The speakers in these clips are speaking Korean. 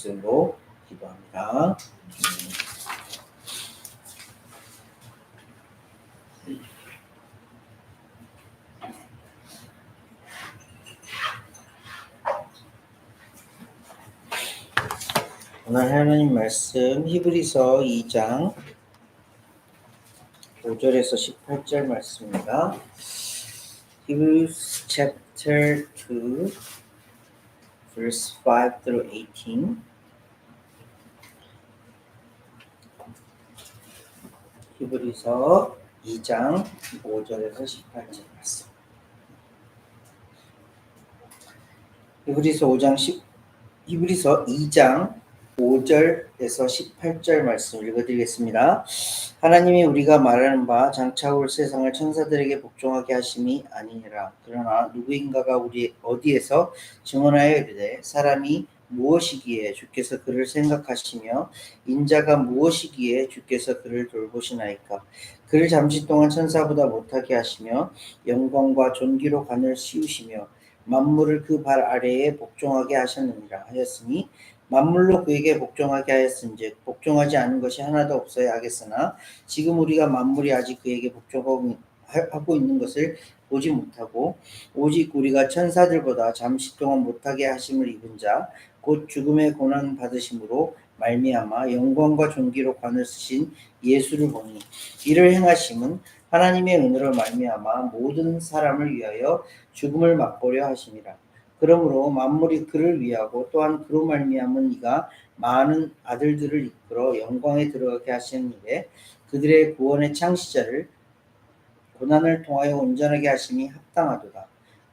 예수 이름으로 기도합니다. 오늘 하나님 말씀 히브리서 2장 5절에서 18절 말씀입니다. Hebrews chapter 2 verse 5 through 18. 히브리서 2장 5절에서 18절 말씀. 히브리서 2장 5절에서 18절 말씀 읽어드리겠습니다. 하나님이 우리가 말하는 바 장차 올 세상을 천사들에게 복종하게 하심이 아니니라. 그러나 누구인가가 우리 어디에서 증언하여 이르되 사람이 무엇이기에 주께서 그를 생각하시며 인자가 무엇이기에 주께서 그를 돌보시나이까. 그를 잠시 동안 천사보다 못하게 하시며 영광과 존귀로 관을 씌우시며 만물을 그 발 아래에 복종하게 하셨느니라 하였으니 만물로 그에게 복종하게 하였은즉 복종하지 않은 것이 하나도 없어야 하겠으나 지금 우리가 만물이 아직 그에게 복종하고 있는 것을 보지 못하고 오직 우리가 천사들보다 잠시 동안 못하게 하심을 입은 자 곧 죽음의 고난 받으심으로 말미암아 영광과 존귀로 관을 쓰신 예수를 보니 이를 행하심은 하나님의 은혜로 말미암아 모든 사람을 위하여 죽음을 맛보려 하심이라. 그러므로 만물이 그를 위하고 또한 그로 말미암은 이가 많은 아들들을 이끌어 영광에 들어가게 하시는데 그들의 구원의 창시자를 고난을 통하여 온전하게 하심이 합당하도다.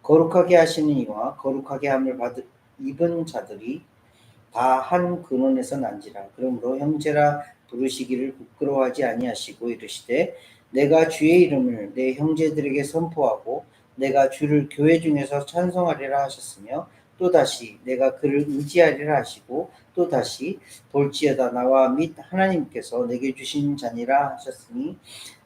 거룩하게 하시는 이와 거룩하게 함을 입은 자들이 다 한 근원에서 난지라. 그러므로 형제라 부르시기를 부끄러워하지 아니하시고 이르시되 내가 주의 이름을 내 형제들에게 선포하고 내가 주를 교회 중에서 찬송하리라 하셨으며 또다시 내가 그를 의지하리라 하시고 또다시 볼지어다 나와 및 하나님께서 내게 주신 자니라 하셨으니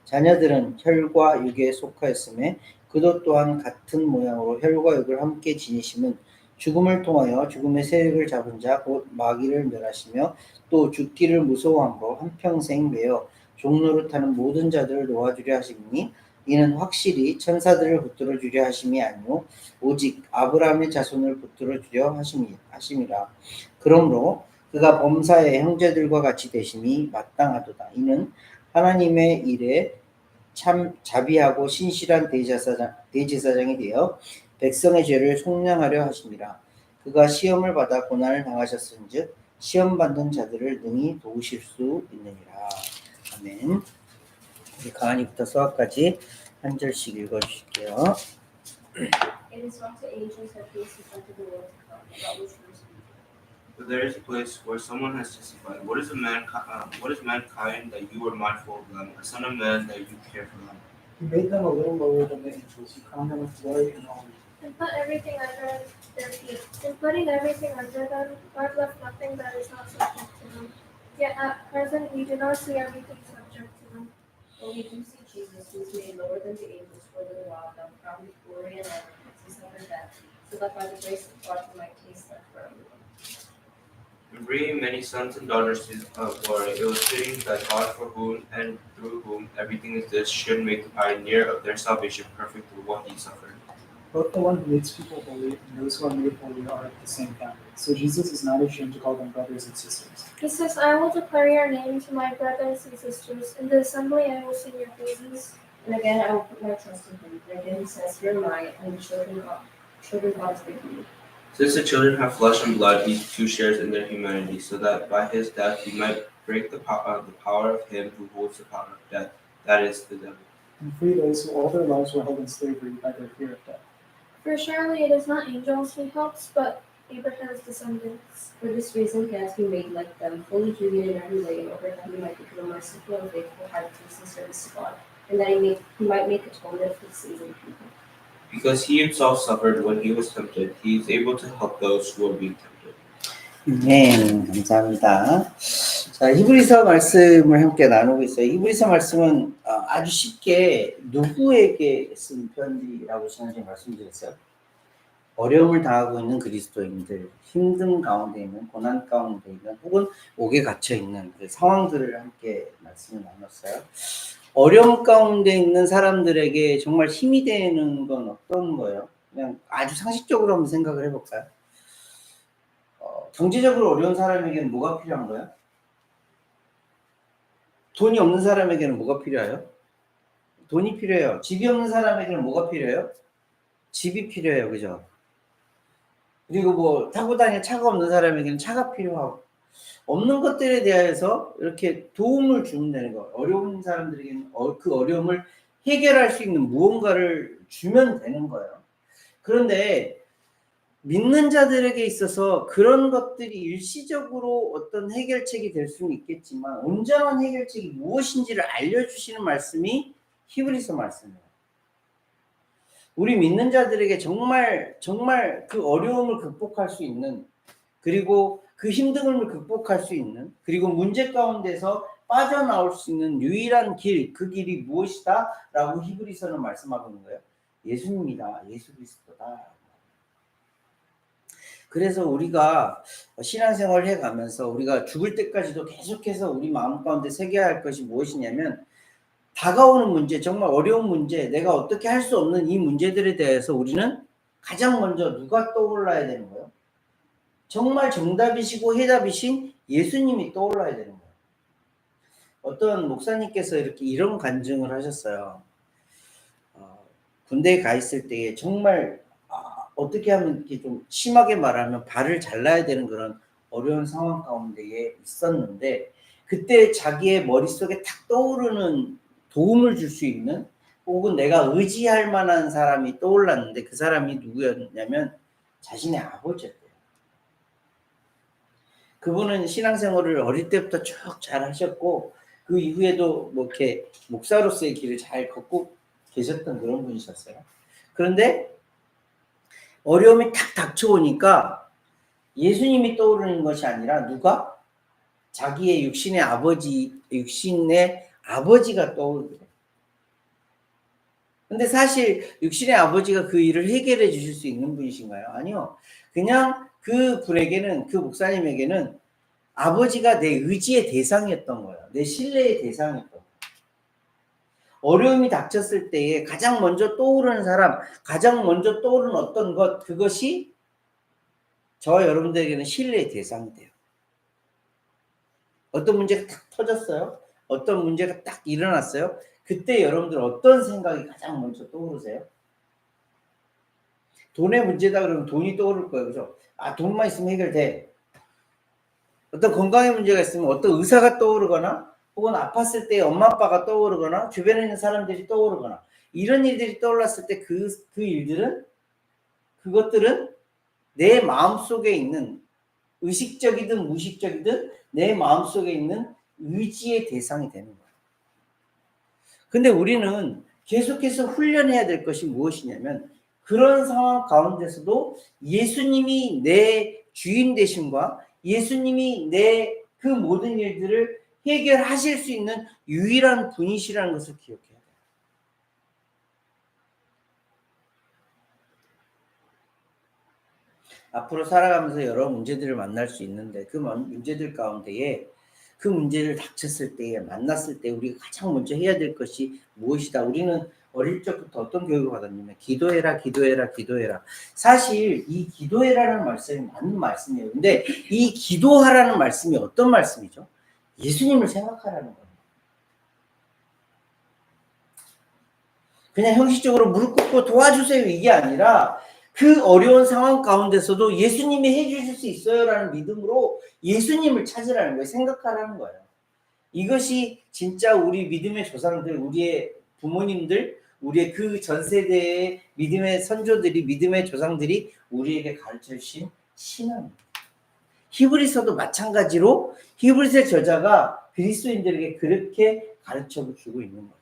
자녀들은 혈과 육에 속하였음에 그도 또한 같은 모양으로 혈과 육을 함께 지니심은 죽음을 통하여 죽음의 세력을 잡은 자 곧 마귀를 멸하시며 또 죽기를 무서워함으로 한평생 매어 종노릇하는 모든 자들을 놓아주려 하심이니 이는 확실히 천사들을 붙들어 주려 하심이 아니요 오직 아브라함의 자손을 붙들어 주려 하심이라. 그러므로 그가 범사의 형제들과 같이 되심이 마땅하도다. 이는 하나님의 일에 참 자비하고 신실한 대제사장이 되어 백성의 죄를 속량하려 하심이라. 그가 시험을 받아 고난을 당하셨은즉 시험 받는 자들을 능히 도우실 수 있느니라. 아멘. 우리 가은이부터 수학까지 한 절씩 읽어주실게요. It is not to angels that faces unto the world to come, about which we speak. But there is a place where someone has testified. What is mankind that you are mindful of them, a son of man that you care for them? He made them a little lower than the angels. He crowned them with glory and honor. And put everything under their feet. In putting everything under them, God left nothing that is not subject to them. Yet at present we do not see everything subject to them. But we do see Jesus, who is made lower than the angels for a little while, now crowned with glory and honor, because he suffered death, so that by the grace of God he might taste death for everyone. In bringing many sons and daughters to glory, it was fitting that God, for whom and through whom everything exists, should make the pioneer of their salvation perfect through what he suffered. Both the one who makes people holy and those who are made holy are of the same family. So Jesus is not ashamed to call them brothers and sisters. He says, I will declare your name to my brothers and sisters. In the assembly I will sing your praises. And again I will put my trust in him. And again he says, Here am I, and the children God is with me. Since the children have flesh and blood, he too shares in their humanity, so that by his death he might break the power of him who holds the power of death, that is, the devil. And free those who all their lives were held in slavery by their fear of death. For surely it is not angels he helps, but Abraham's descendants. For this reason he has been made like them, fully human in every way, in order that he might become a merciful and faithful high priest in service to God, and that he might make atonement for the sins of the people. Because he himself suffered when he was tempted, he is able to help those who are being tempted. 네, 감사합니다. 자, 히브리서 말씀을 함께 나누고 있어요. 히브리서 말씀은 아주 쉽게 누구에게 쓴 편지라고 지난주에 말씀드렸어요? 어려움을 당하고 있는 그리스도인들, 힘든 가운데 있는, 고난 가운데 있는, 혹은 옥에 갇혀 있는 그 상황들을 함께 말씀을 나눴어요. 어려움 가운데 있는 사람들에게 정말 힘이 되는 건 어떤 거예요? 그냥 아주 상식적으로 한번 생각을 해볼까요? 경제적으로 어려운 사람에게는 뭐가 필요한 거예요? 돈이 없는 사람에게는 뭐가 필요해요? 돈이 필요해요. 집이 없는 사람에게는 뭐가 필요해요? 집이 필요해요. 그죠? 그리고 뭐 타고 다니는 차가 없는 사람에게는 차가 필요하고, 없는 것들에 대해서 이렇게 도움을 주면 되는 거예요. 어려운 사람들에게는 그 어려움을 해결할 수 있는 무언가를 주면 되는 거예요. 그런데 믿는 자들에게 있어서 그런 것들이 일시적으로 어떤 해결책이 될 수는 있겠지만 온전한 해결책이 무엇인지를 알려주시는 말씀이 히브리서 말씀이에요. 우리 믿는 자들에게 정말 그 어려움을 극복할 수 있는, 그리고 그 힘듦을 극복할 수 있는, 그리고 문제 가운데서 빠져나올 수 있는 유일한 길, 그 길이 무엇이다? 라고 히브리서는 말씀하고 있는 거예요. 예수님이다. 예수 그리스도다. 그래서 우리가 신앙생활을 해가면서 우리가 죽을 때까지도 계속해서 우리 마음 가운데 새겨야 할 것이 무엇이냐면, 다가오는 문제, 정말 어려운 문제, 내가 어떻게 할 수 없는 이 문제들에 대해서 우리는 가장 먼저 누가 떠올라야 되는 거예요? 정말 정답이시고 해답이신 예수님이 떠올라야 되는 거예요. 어떤 목사님께서 이런 간증을 하셨어요. 군대에 가 있을 때에 정말 어떻게 하면 이렇게 좀 심하게 말하면 발을 잘라야 되는 그런 어려운 상황 가운데에 있었는데, 그때 자기의 머릿속에 탁 떠오르는 도움을 줄 수 있는, 혹은 내가 의지할 만한 사람이 떠올랐는데, 그 사람이 누구였냐면 자신의 아버지였대요. 그분은 신앙생활을 어릴 때부터 쭉 잘 하셨고, 그 이후에도 뭐 이렇게 목사로서의 길을 잘 걷고 계셨던 그런 분이셨어요. 그런데 어려움이 탁 닥쳐오니까 예수님이 떠오르는 것이 아니라 누가? 자기의 육신의 아버지가 떠오르게 돼요. 근데 사실 육신의 아버지가 그 일을 해결해 주실 수 있는 분이신가요? 아니요. 그냥 그 분에게는, 그 목사님에게는 아버지가 내 의지의 대상이었던 거예요. 내 신뢰의 대상이었던 거예요. 어려움이 닥쳤을 때에 가장 먼저 떠오르는 사람, 가장 먼저 떠오르는 어떤 것, 그것이 저와 여러분들에게는 신뢰의 대상이 돼요. 어떤 문제가 딱 터졌어요? 어떤 문제가 딱 일어났어요? 그때 여러분들 어떤 생각이 가장 먼저 떠오르세요? 돈의 문제다 그러면 돈이 떠오를 거예요. 그죠? 돈만 있으면 해결돼. 어떤 건강의 문제가 있으면 어떤 의사가 떠오르거나, 혹은 아팠을 때 엄마 아빠가 떠오르거나, 주변에 있는 사람들이 떠오르거나, 이런 일들이 떠올랐을 때 그것들은 내 마음속에 있는, 의식적이든 무의식적이든 내 마음속에 있는 의지의 대상이 되는 거예요. 근데 우리는 계속해서 훈련해야 될 것이 무엇이냐면, 그런 상황 가운데서도 예수님이 내 주인 되심과 예수님이 내 그 모든 일들을 해결하실 수 있는 유일한 분이시라는 것을 기억해야 돼요. 앞으로 살아가면서 여러 문제들을 만날 수 있는데, 그 문제들 가운데에 그 문제를 닥쳤을 때에, 만났을 때 우리가 가장 먼저 해야 될 것이 무엇이다. 우리는 어릴 적부터 어떤 교육을 받았냐면 기도해라, 기도해라, 기도해라. 사실 이 기도해라는 말씀이 맞는 말씀이에요. 근데 이 기도하라는 말씀이 어떤 말씀이죠? 예수님을 생각하라는 거예요. 그냥 형식적으로 무릎 꿇고 도와주세요 이게 아니라, 그 어려운 상황 가운데서도 예수님이 해주실 수 있어요라는 믿음으로 예수님을 찾으라는 거예요. 생각하라는 거예요. 이것이 진짜 우리 믿음의 조상들, 우리의 부모님들, 우리의 그 전 세대의 믿음의 선조들이, 믿음의 조상들이 우리에게 가르쳐 주신 신앙입니다. 히브리서도 마찬가지로 히브리서 저자가 그리스도인들에게 그렇게 가르쳐 주고 있는 거예요.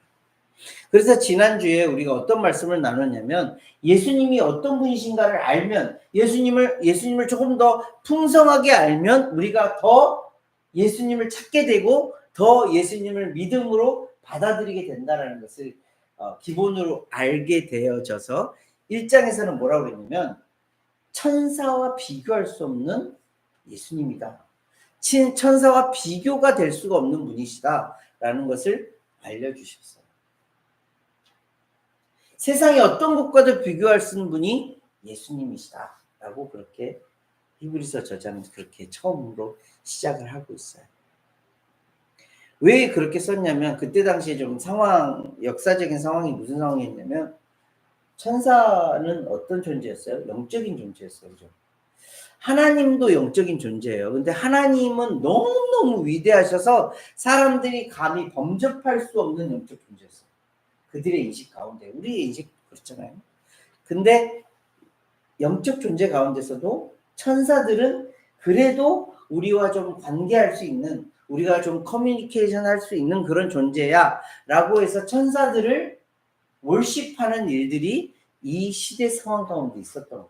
그래서 지난주에 우리가 어떤 말씀을 나눴냐면, 예수님이 어떤 분이신가를 알면, 예수님을 조금 더 풍성하게 알면 우리가 더 예수님을 찾게 되고 더 예수님을 믿음으로 받아들이게 된다는 것을 기본으로 알게 되어져서 1장에서는 뭐라고 했냐면, 천사와 비교할 수 없는 예수님이다. 천사와 비교가 될 수가 없는 분이시다라는 것을 알려주셨어요. 세상에 어떤 것과도 비교할 수 있는 분이 예수님이시다라고 그렇게 히브리서 저자는 그렇게 처음으로 시작을 하고 있어요. 왜 그렇게 썼냐면 그때 당시에 좀 역사적인 상황이 무슨 상황이었냐면 천사는 어떤 존재였어요? 영적인 존재였어요. 그죠? 하나님도 영적인 존재예요. 근데 하나님은 너무너무 위대하셔서 사람들이 감히 범접할 수 없는 영적 존재였어요. 그들의 인식 가운데. 우리의 인식 그렇잖아요. 근데 영적 존재 가운데서도 천사들은 그래도 우리와 좀 관계할 수 있는, 우리가 좀 커뮤니케이션 할 수 있는 그런 존재야 라고 해서 천사들을 월십하는 일들이 이 시대 상황 가운데 있었던 거예요.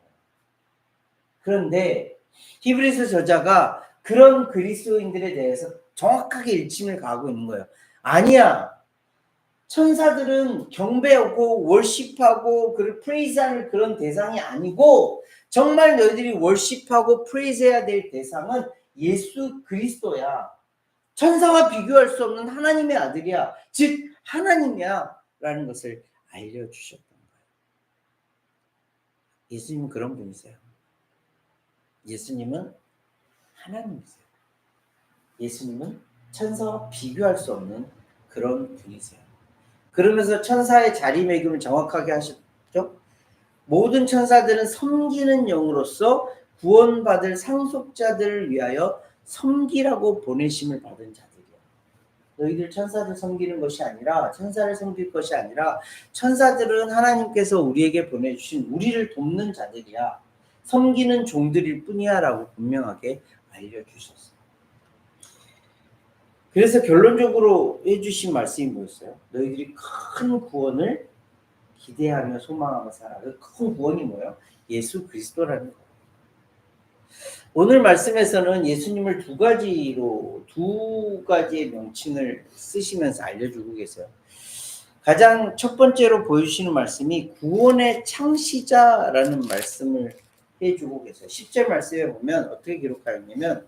그런데 히브리서 저자가 그런 그리스도인들에 대해서 정확하게 일침을 가하고 있는 거예요. 아니야. 천사들은 경배하고 월십하고 프레이즈하는 그런 대상이 아니고 정말 너희들이 월십하고 프레이즈해야 될 대상은 예수 그리스도야. 천사와 비교할 수 없는 하나님의 아들이야. 즉 하나님이야 라는 것을 알려주셨던 거예요. 예수님은 그런 분이세요. 예수님은 하나님이세요. 예수님은 천사와 비교할 수 없는 그런 분이세요. 그러면서 천사의 자리매김을 정확하게 하셨죠. 모든 천사들은 섬기는 영으로서 구원받을 상속자들을 위하여 섬기라고 보내심을 받은 자들이야. 너희들 천사들 섬기는 것이 아니라, 천사를 섬길 것이 아니라 천사들은 하나님께서 우리에게 보내주신 우리를 돕는 자들이야. 섬기는 종들일 뿐이야 라고 분명하게 알려주셨어요. 그래서 결론적으로 해주신 말씀이 뭐였어요? 너희들이 큰 구원을 기대하며 소망하며 살아. 그 큰 구원이 뭐예요? 예수 그리스도라는 거예요. 오늘 말씀에서는 예수님을 두 가지의 명칭을 쓰시면서 알려주고 계세요. 가장 첫 번째로 보여주시는 말씀이 구원의 창시자라는 말씀을 해주고 계세요. 10절 말씀에 보면 어떻게 기록하였냐면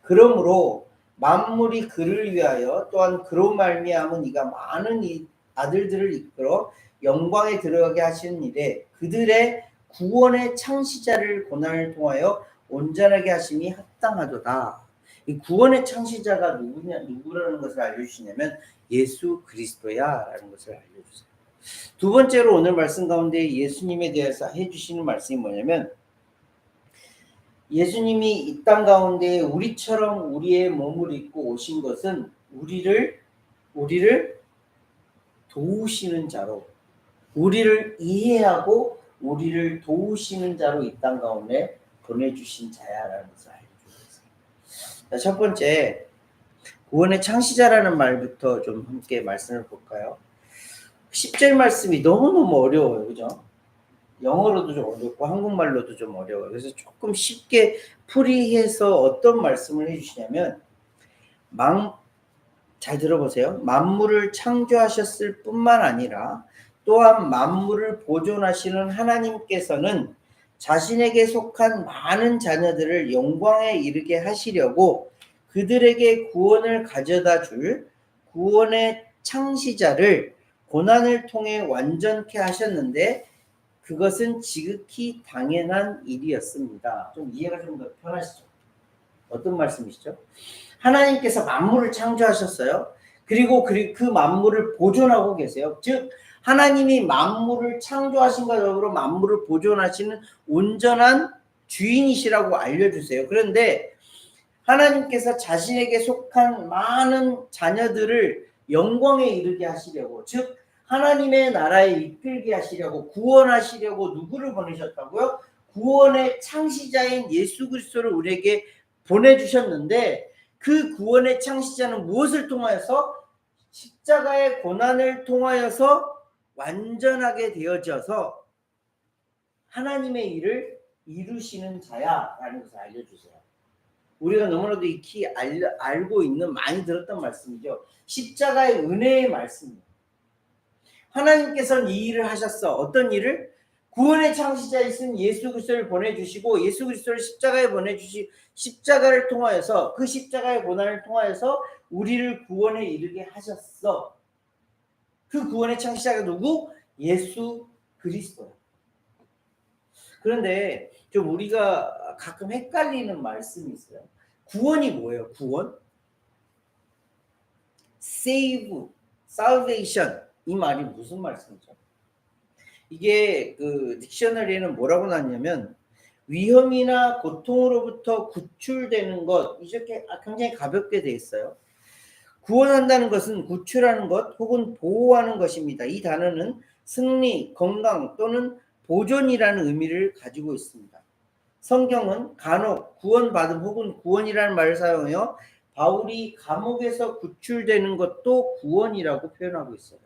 그러므로 만물이 그를 위하여 또한 그로 말미암은 이가 많은 아들들을 이끌어 영광에 들어가게 하시는 일에 그들의 구원의 창시자를 고난을 통하여 온전하게 하심이 합당하도다. 이 구원의 창시자가 누구라는 것을 알려주시냐면 예수 그리스도야라는 것을 알려주세요. 두 번째로 오늘 말씀 가운데 예수님에 대해서 해주시는 말씀이 뭐냐면 예수님이 이 땅 가운데 우리처럼 우리의 몸을 입고 오신 것은 우리를 도우시는 자로, 우리를 이해하고 우리를 도우시는 자로 이 땅 가운데 보내주신 자야라는 것을 알려주고 있습니다. 첫 번째, 구원의 창시자라는 말부터 좀 함께 말씀을 볼까요? 10절 말씀이 너무너무 어려워요. 그죠? 영어로도 좀 어렵고 한국말로도 좀 어려워요. 그래서 조금 쉽게 풀이해서 어떤 말씀을 해주시냐면 잘 들어보세요. 만물을 창조하셨을 뿐만 아니라 또한 만물을 보존하시는 하나님께서는 자신에게 속한 많은 자녀들을 영광에 이르게 하시려고 그들에게 구원을 가져다 줄 구원의 창시자를 고난을 통해 완전케 하셨는데 그것은 지극히 당연한 일이었습니다. 좀 이해가 좀 더 편하시죠? 어떤 말씀이시죠? 하나님께서 만물을 창조하셨어요. 그리고 그 만물을 보존하고 계세요. 즉 하나님이 만물을 창조하신과 더불어 만물을 보존하시는 온전한 주인이시라고 알려주세요. 그런데 하나님께서 자신에게 속한 많은 자녀들을 영광에 이르게 하시려고, 즉 하나님의 나라에 이끌게 하시려고, 구원하시려고 누구를 보내셨다고요? 구원의 창시자인 예수 그리스도를 우리에게 보내주셨는데 그 구원의 창시자는 무엇을 통하여서? 십자가의 고난을 통하여서 완전하게 되어져서 하나님의 일을 이루시는 자야라는 것을 알려주세요. 우리가 너무나도 익히 알고 있는, 많이 들었던 말씀이죠. 십자가의 은혜의 말씀이에요. 하나님께서는 이 일을 하셨어. 어떤 일을? 구원의 창시자이신 예수 그리스도를 보내주시고 예수 그리스도를 십자가에 보내주시 십자가를 통하여서 그 십자가의 고난을 통하여서 우리를 구원에 이르게 하셨어. 그 구원의 창시자가 누구? 예수 그리스도야. 그런데 좀 우리가 가끔 헷갈리는 말씀이 있어요. 구원이 뭐예요? 구원? save, salvation 이 말이 무슨 말씀이죠? 이게 그 딕셔너리에는 뭐라고 나왔냐면 위험이나 고통으로부터 구출되는 것 이렇게 굉장히 가볍게 돼 있어요. 구원한다는 것은 구출하는 것 혹은 보호하는 것입니다. 이 단어는 승리, 건강 또는 보존이라는 의미를 가지고 있습니다. 성경은 간혹 구원받음 혹은 구원이라는 말을 사용하여 바울이 감옥에서 구출되는 것도 구원이라고 표현하고 있어요.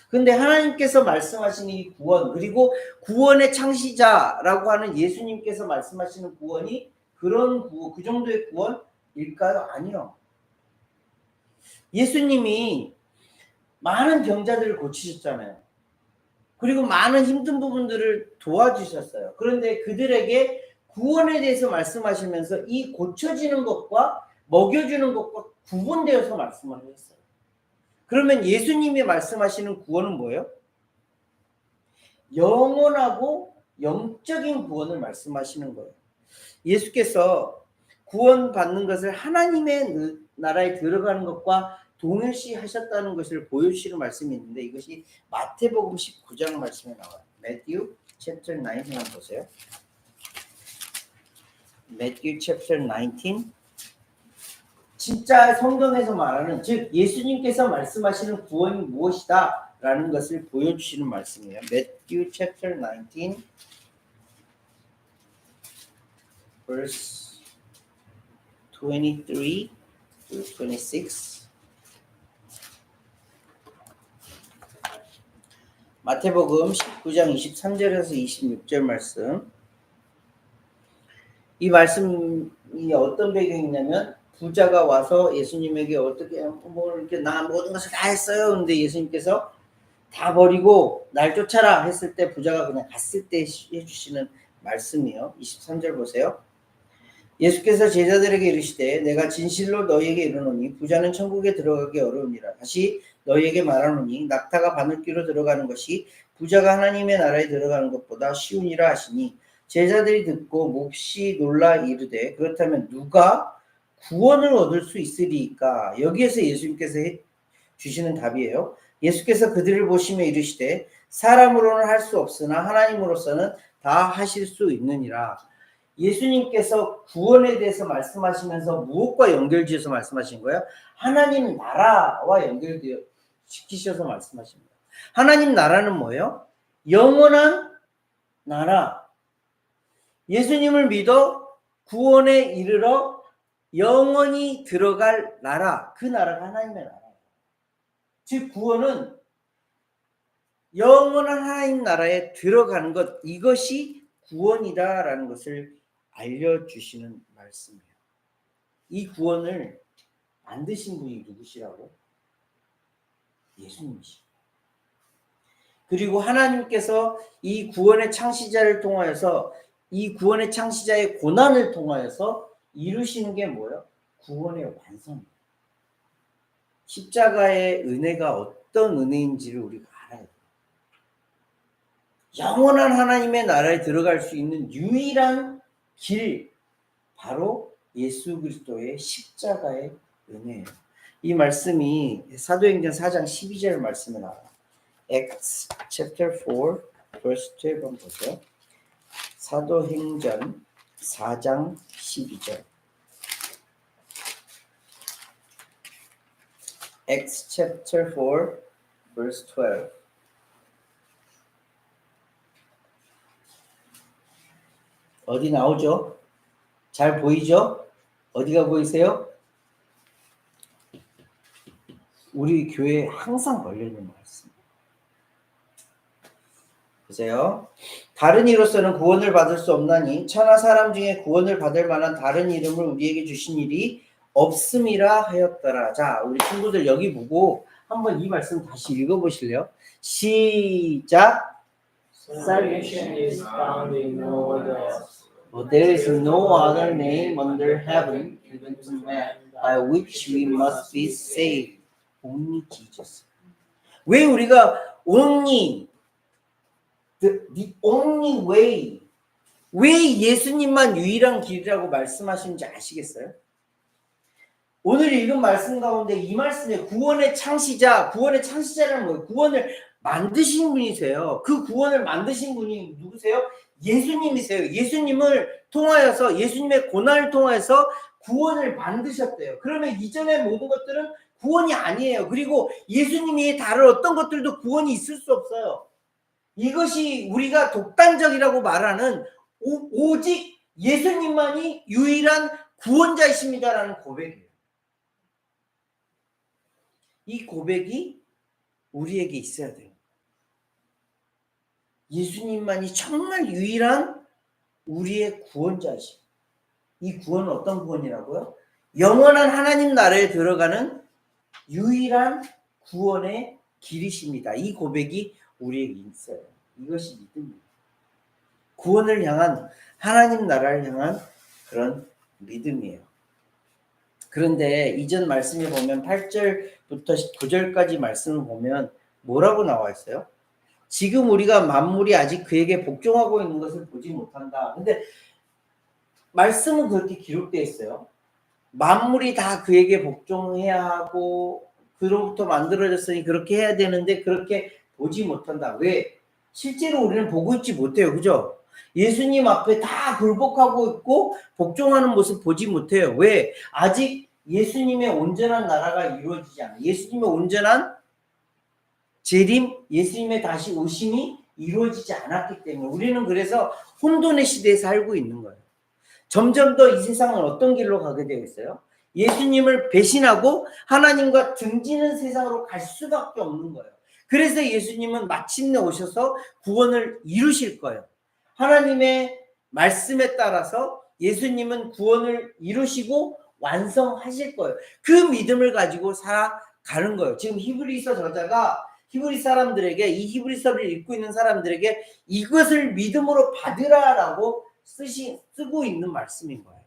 근데 하나님께서 말씀하시는 이 구원 그리고 구원의 창시자라고 하는 예수님께서 말씀하시는 구원이 그런 구원, 그 정도의 구원일까요? 아니요. 예수님이 많은 병자들을 고치셨잖아요. 그리고 많은 힘든 부분들을 도와주셨어요. 그런데 그들에게 구원에 대해서 말씀하시면서 이 고쳐지는 것과 먹여주는 것과 구분되어서 말씀을 하셨어요. 그러면 예수님이 말씀하시는 구원은 뭐예요? 영원하고 영적인 구원을 말씀하시는 거예요. 예수께서 구원받는 것을 하나님의 나라에 들어가는 것과 동일시 하셨다는 것을 보여주시는 말씀이 있는데 이것이 마태복음 19장 말씀에 나와요. Matthew chapter 19 한번 보세요. Matthew chapter 19 진짜 성경에서 말하는 즉 예수님께서 말씀하시는 구원이 무엇이다 라는 것을 보여주시는 말씀이에요. Matthew chapter 19 verse 23 to 26 마태복음 19장 23절에서 26절 말씀. 이 말씀이 어떤 배경이냐면 부자가 와서 예수님에게 어떻게 뭐 이렇게 나 모든 것을 다 했어요. 그런데 예수님께서 다 버리고 날 쫓아라 했을 때 부자가 그냥 갔을 때 해주시는 말씀이요. 23절 보세요. 예수께서 제자들에게 이르시되 내가 진실로 너희에게 이르노니 부자는 천국에 들어가기 어려우니라. 다시 너희에게 말하노니 낙타가 바늘귀로 들어가는 것이 부자가 하나님의 나라에 들어가는 것보다 쉬우니라 하시니 제자들이 듣고 몹시 놀라 이르되 그렇다면 누가 구원을 얻을 수 있으리까? 여기에서 예수님께서 주시는 답이에요. 예수께서 그들을 보시며 이르시되 사람으로는 할 수 없으나 하나님으로서는 다 하실 수 있느니라. 예수님께서 구원에 대해서 말씀하시면서 무엇과 연결지어서 말씀하신 거예요? 하나님 나라와 연결되어 시키셔서 말씀하십니다. 하나님 나라는 뭐예요? 영원한 나라. 예수님을 믿어 구원에 이르러 영원히 들어갈 나라. 그 나라가 하나님의 나라예요. 즉 구원은 영원한 하나님 나라에 들어가는 것 이것이 구원이다라는 것을 알려주시는 말씀이에요. 이 구원을 만드신 분이 누구시라고? 예수님이시. 그리고 하나님께서 이 구원의 창시자를 통하여서 이 구원의 창시자의 고난을 통하여서 이루시는 게 뭐예요? 구원의 완성이에요. 십자가의 은혜가 어떤 은혜인지를 우리가 알아야 돼요. 영원한 하나님의 나라에 들어갈 수 있는 유일한 길 바로 예수 그리스도의 십자가의 은혜예요. 이 말씀이 사도행전 4장 12절 말씀에 나와요. Acts chapter 4 verse 12 한번 보세요. 사도행전 4장 12절. Acts chapter 4 verse 12. 어디 나오죠? 잘 보이죠? 어디가 보이세요? 우리 교회에 항상 걸려있는 말씀. 보세요. 다른 이로서는 구원을 받을 수 없나니 천하 사람 중에 구원을 받을 만한 다른 이름을 우리에게 주신 일이 없음이라 하였더라. 자, 우리 친구들 여기 보고 한번 이 말씀 다시 읽어보실래요? 시작. Salvation is found in no other else. For there is no other name under heaven given to man by which we must be saved. Only Jesus. 왜 우리가 only the only way 왜 예수님만 유일한 길이라고 말씀하시는지 아시겠어요? 오늘 읽은 말씀 가운데 이 말씀에 구원의 창시자라는 뭐예요? 구원을 만드신 분이세요. 그 구원을 만드신 분이 누구세요? 예수님이세요. 예수님을 통하여서 예수님의 고난을 통해서 구원을 만드셨대요. 그러면 이전의 모든 것들은 구원이 아니에요. 그리고 예수님이 다른 어떤 것들도 구원이 있을 수 없어요. 이것이 우리가 독단적이라고 말하는 오직 예수님만이 유일한 구원자이십니다라는 고백이에요. 이 고백이 우리에게 있어야 돼요. 예수님만이 정말 유일한 우리의 구원자이십니다. 이 구원은 어떤 구원이라고요? 영원한 하나님 나라에 들어가는 유일한 구원의 길이십니다. 이 고백이 우리에게 있어요. 이것이 믿음입니다. 구원을 향한 하나님 나라를 향한 그런 믿음이에요. 그런데 이전 말씀에 보면 8절부터 9절까지 말씀을 보면 뭐라고 나와 있어요? 지금 우리가 만물이 아직 그에게 복종하고 있는 것을 보지 못한다. 근데 말씀은 그렇게 기록되어 있어요. 만물이 다 그에게 복종해야 하고 그로부터 만들어졌으니 그렇게 해야 되는데 그렇게 보지 못한다. 왜? 실제로 우리는 보고 있지 못해요. 그죠? 예수님 앞에 다 굴복하고 있고 복종하는 모습 보지 못해요. 왜? 아직 예수님의 온전한 나라가 이루어지지 않아요. 예수님의 온전한 재림, 예수님의 다시 오심이 이루어지지 않았기 때문에 우리는 그래서 혼돈의 시대에 살고 있는 거예요. 점점 더 이 세상은 어떤 길로 가게 되어 있어요? 예수님을 배신하고 하나님과 등지는 세상으로 갈 수밖에 없는 거예요. 그래서 예수님은 마침내 오셔서 구원을 이루실 거예요. 하나님의 말씀에 따라서 예수님은 구원을 이루시고 완성하실 거예요. 그 믿음을 가지고 살아가는 거예요. 지금 히브리서 저자가 히브리 사람들에게 이 히브리서를 읽고 있는 사람들에게 이것을 믿음으로 받으라라고 쓰고 있는 말씀인 거예요.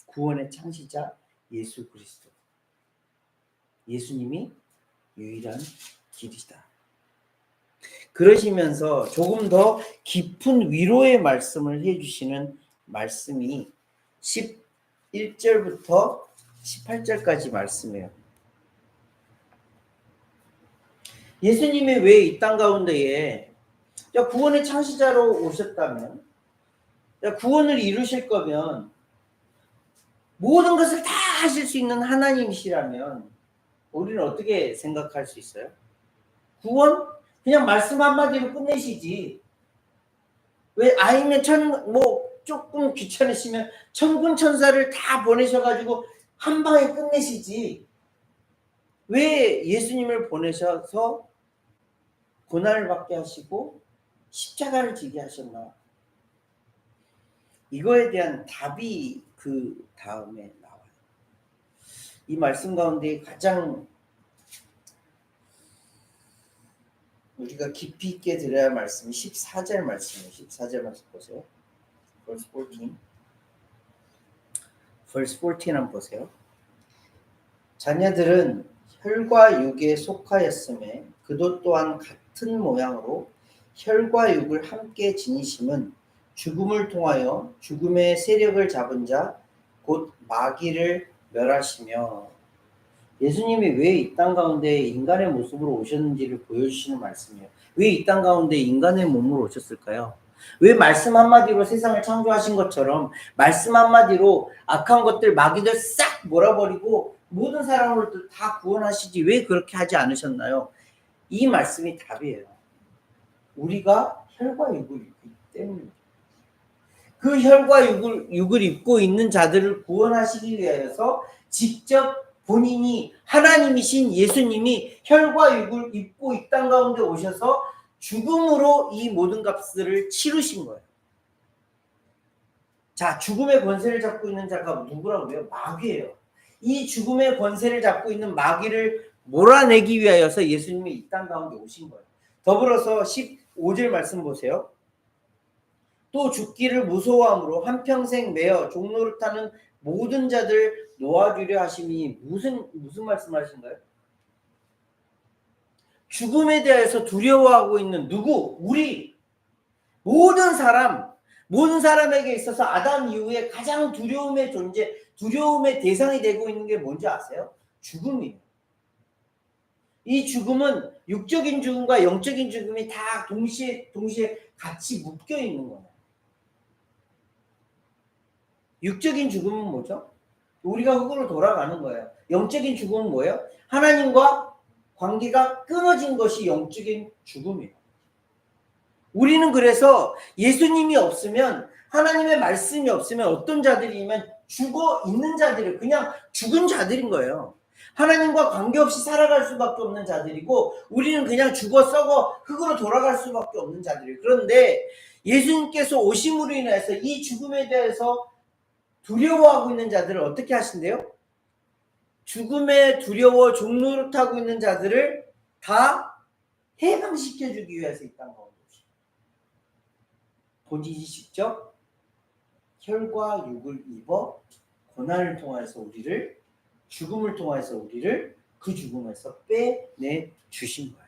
구원의 창시자 예수 그리스도. 예수님이 유일한 길이다. 그러시면서 조금 더 깊은 위로의 말씀을 해주시는 말씀이 11절부터 18절까지 말씀이에요. 예수님이 왜 이 땅 가운데에 구원의 창시자로 오셨다면, 구원을 이루실 거면, 모든 것을 다 하실 수 있는 하나님이시라면 우리는 어떻게 생각할 수 있어요? 구원? 그냥 말씀 한마디로 끝내시지. 왜 아니면 조금 귀찮으시면 천군 천사를 다 보내셔가지고 한 방에 끝내시지. 왜 예수님을 보내셔서 고난을 받게 하시고 십자가를 지게 하셨나? 이거에 대한 답이 그 다음에 나와요. 이 말씀 가운데 가장 우리가 깊이 있게 들어야 할 말씀이 14절 말씀이에요. 14절 말씀 보세요. Verse 14. Verse 14 한번 보세요. 자녀들은 혈과 육에 속하였음에 그도 또한 같은 모양으로 혈과 육을 함께 지니심은 죽음을 통하여 죽음의 세력을 잡은 자 곧 마귀를 멸하시며. 예수님이 왜 이 땅 가운데 인간의 모습으로 오셨는지를 보여주시는 말씀이에요. 왜 이 땅 가운데 인간의 몸으로 오셨을까요? 왜 말씀 한마디로 세상을 창조하신 것처럼 말씀 한마디로 악한 것들 마귀들 싹 몰아버리고 모든 사람을 다 구원하시지 왜 그렇게 하지 않으셨나요? 이 말씀이 답이에요. 우리가 혈과 육을 입기 때문입니다. 그 혈과 육을 입고 있는 자들을 구원하시기 위해서 직접 본인이 하나님이신 예수님이 혈과 육을 입고 이 땅 가운데 오셔서 죽음으로 이 모든 값을 치르신 거예요. 자, 죽음의 권세를 잡고 있는 자가 누구라고요? 마귀예요. 이 죽음의 권세를 잡고 있는 마귀를 몰아내기 위하여서 예수님이 이 땅 가운데 오신 거예요. 더불어서 15절 말씀 보세요. 또 죽기를 무서워함으로 한평생 매어 종로를 타는 모든 자들 놓아주려 하심이 무슨 말씀하신가요? 죽음에 대해서 두려워하고 있는 누구? 우리 모든 사람에게 있어서 아담 이후에 가장 두려움의 대상이 되고 있는 게 뭔지 아세요? 죽음이에요. 이 죽음은 육적인 죽음과 영적인 죽음이 다 동시에 같이 묶여 있는 거예요. 육적인 죽음은 뭐죠? 우리가 흙으로 돌아가는 거예요. 영적인 죽음은 뭐예요? 하나님과 관계가 끊어진 것이 영적인 죽음이에요. 우리는 그래서 예수님이 없으면, 하나님의 말씀이 없으면 어떤 자들이면 죽어 있는 자들이 그냥 죽은 자들인 거예요. 하나님과 관계없이 살아갈 수밖에 없는 자들이고, 우리는 그냥 죽어 썩어 흙으로 돌아갈 수밖에 없는 자들이에요. 그런데 예수님께서 오심으로 인해서 이 죽음에 대해서 두려워하고 있는 자들을 어떻게 하신대요? 죽음에 두려워 종노릇하고 있는 자들을 다 해방시켜주기 위해서 이 땅 가운데 오십니다. 본인이 직접 혈과 육을 입어 고난을 통해서 우리를, 죽음을 통해서 우리를 그 죽음에서 빼내 주신 거예요.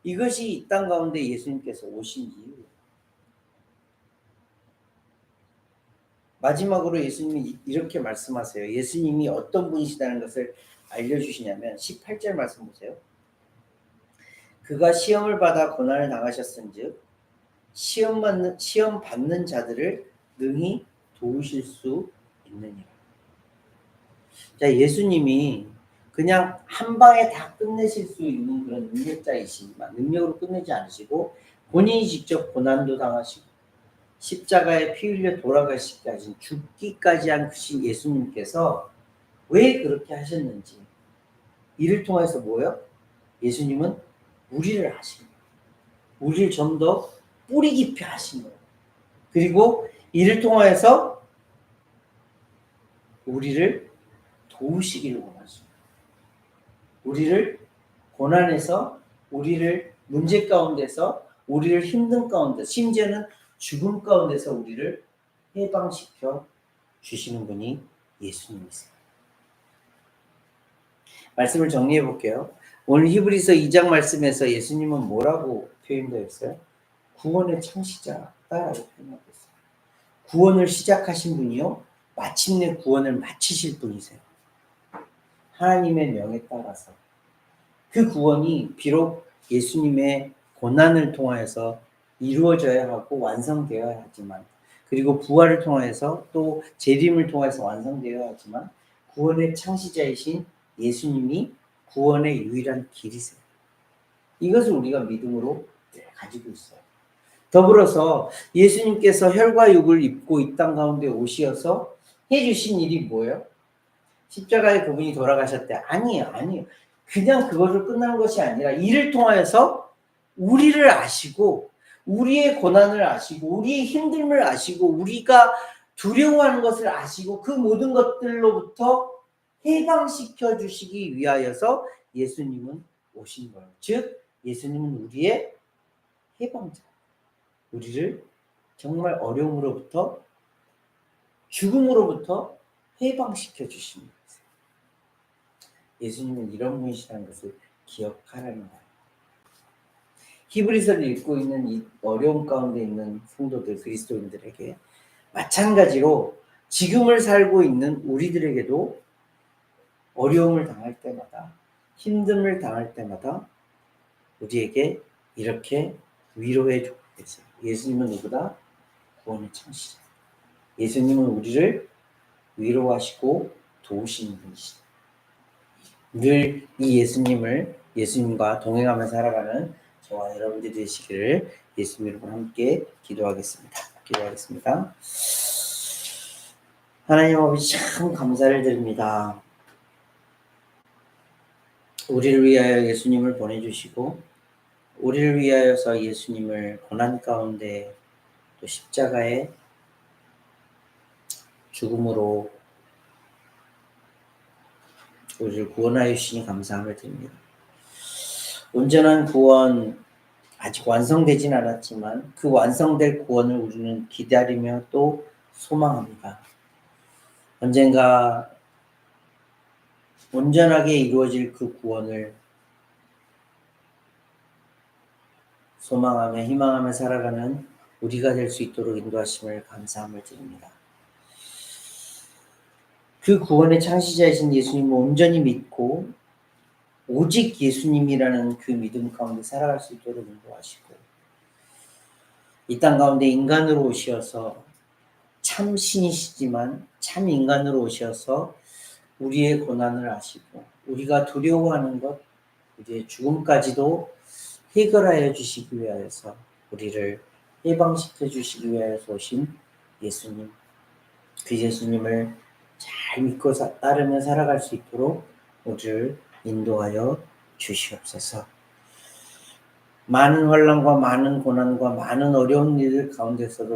이것이 이 땅 가운데 예수님께서 오신 이유예요. 마지막으로 예수님이 이렇게 말씀하세요. 예수님이 어떤 분이시다는 것을 알려주시냐면 18절 말씀 보세요. 그가 시험을 받아 고난을 당하셨은즉 시험 받는 자들을 능히 도우실 수 있느니라. 자, 예수님이 그냥 한 방에 다 끝내실 수 있는 그런 능력자이시지만 능력으로 끝내지 않으시고 본인이 직접 고난도 당하시고 십자가에 피 흘려 돌아가시기까지 죽기까지 하신 예수님께서 왜 그렇게 하셨는지, 이를 통해서 뭐예요? 예수님은 우리를 아신 거예요. 우리를 좀 더 뿌리 깊이 아신 거예요. 그리고 이를 통해서 우리를 도우시기를 원하십니다. 우리를 고난에서, 우리를 문제 가운데서, 우리를 힘든 가운데, 심지어는 죽음 가운데서 우리를 해방시켜 주시는 분이 예수님이세요. 말씀을 정리해 볼게요. 오늘 히브리서 2장 말씀에서 예수님은 뭐라고 표현되어 있어요? 구원의 창시자다라고 표현하고 있어요. 구원을 시작하신 분이요, 마침내 구원을 마치실 분이세요. 하나님의 명에 따라서 그 구원이 비록 예수님의 고난을 통하여서 이루어져야 하고 완성되어야 하지만, 그리고 부활을 통해서 또 재림을 통해서 완성되어야 하지만, 구원의 창시자이신 예수님이 구원의 유일한 길이세요. 이것을 우리가 믿음으로 가지고 있어요. 더불어서 예수님께서 혈과 육을 입고 이 땅 가운데 오시어서 해주신 일이 뭐예요? 십자가에 그분이 돌아가셨대. 아니에요. 그냥 그것을 끝나는 것이 아니라 이를 통하여서 우리를 아시고, 우리의 고난을 아시고, 우리의 힘듦을 아시고, 우리가 두려워하는 것을 아시고, 그 모든 것들로부터 해방시켜 주시기 위하여서 예수님은 오신 거예요. 즉 예수님은 우리의 해방자, 우리를 정말 어려움으로부터, 죽음으로부터 해방시켜 주십니다. 예수님은 이런 분이시라는 것을 기억하라는 거예요. 히브리서를 읽고 있는 이 어려움 가운데 있는 성도들, 그리스도인들에게 마찬가지로 지금을 살고 있는 우리들에게도 어려움을 당할 때마다, 힘듦을 당할 때마다 우리에게 이렇게 위로해 주고 계세요. 예수님은 누구다? 구원의 창시자. 예수님은 우리를 위로하시고 도우시는 분이시다. 늘 이 예수님과 동행하며 살아가는 저와 여러분들이 되시기를 예수님과 함께 기도하겠습니다. 하나님 아버지, 참 감사를 드립니다. 우리를 위하여 예수님을 보내주시고, 우리를 위하여서 예수님을 고난 가운데 또 십자가의 죽음으로 우리를 구원하여 주시니 감사함을 드립니다. 온전한 구원, 아직 완성되진 않았지만 그 완성될 구원을 우리는 기다리며 또 소망합니다. 언젠가 온전하게 이루어질 그 구원을 소망하며 희망하며 살아가는 우리가 될 수 있도록 인도하심을 감사함을 드립니다. 그 구원의 창시자이신 예수님을 온전히 믿고 오직 예수님이라는 그 믿음 가운데 살아갈 수 있도록 인도하시고 이 땅 가운데 인간으로 오셔서 참 신이시지만 참 인간으로 오셔서 우리의 고난을 아시고 우리가 두려워하는 것, 우리의 죽음까지도 해결하여 주시기 위하여서 우리를 해방시켜 주시기 위하여서 오신 예수님, 그 예수님을 잘 믿고 따르며 살아갈 수 있도록 우리를 인도하여 주시옵소서. 많은 환난과 많은 고난과 많은 어려운 일들 가운데서도